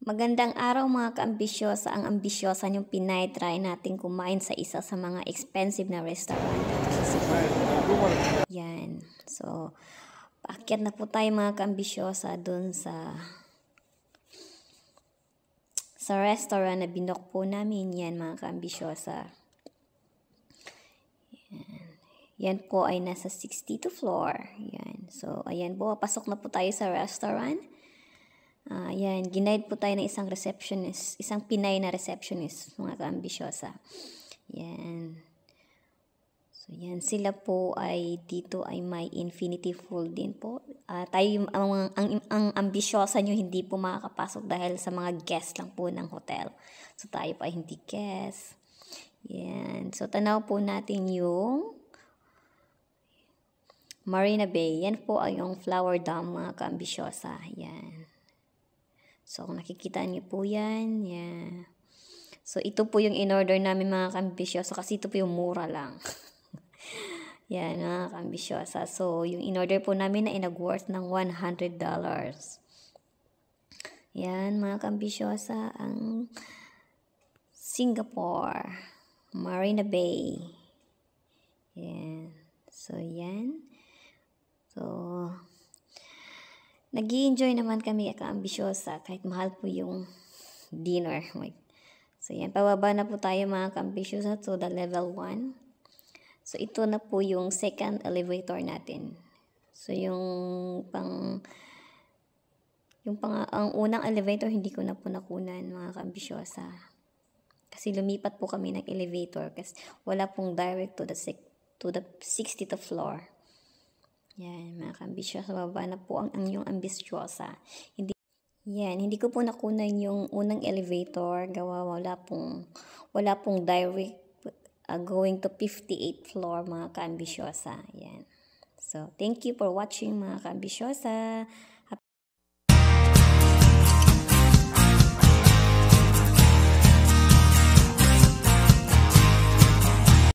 Magandang araw mga kaambisyosa. Ang ambisyosa niyong Pinay, try natin kumain sa isa sa mga expensive na restaurant dito sa Cebu. Yan. So, paakyat na po tayo mga kaambisyosa dun sa restaurant na binok po namin. Yan mga kaambisyosa. Yan po ay nasa 62 floor. Yan. So, ayan po. Pasok na po tayo sa restaurant. Yan, ginaid po tayo ng isang receptionist, isang Pinay na receptionist, mga kaambisyosa. Yan. So, yan, sila po ay dito ay may infinity pool din po. Tayo, ang ambisyosa nyo hindi po makakapasok dahil sa mga guest lang po ng hotel. So, tayo pa hindi guest. Yan. So, tanaw po natin yung Marina Bay. Yan po ay yung Flower Dome, mga kaambisyosa. Yan. So, kung nakikita niyo po yan, yeah. So, ito po yung in-order namin mga kaambisyosa kasi ito po yung mura lang. Yan, mga kaambisyosa. So, yung in-order po namin na inag-worth ng $100. Yan, mga kaambisyosa, ang Singapore, Marina Bay. Yan. So, yan. So, nag-i-enjoy naman kami kaambisyosa kahit mahal po yung dinner. So yan, pababa na po tayo mga kaambisyosa to the level 1. So ito na po yung second elevator natin. So ang unang elevator hindi ko na po nakunan mga kaambisyosa. Kasi lumipat po kami ng elevator kasi wala pong direct to the 60th floor. Yan, mga kaambisyosa, baba na po ang inyong ambisyosa. Hindi ko po nakunan yung unang elevator, gawa wala pong direct going to 58th floor, mga kaambisyosa. Yan. So, thank you for watching mga kaambisyosa.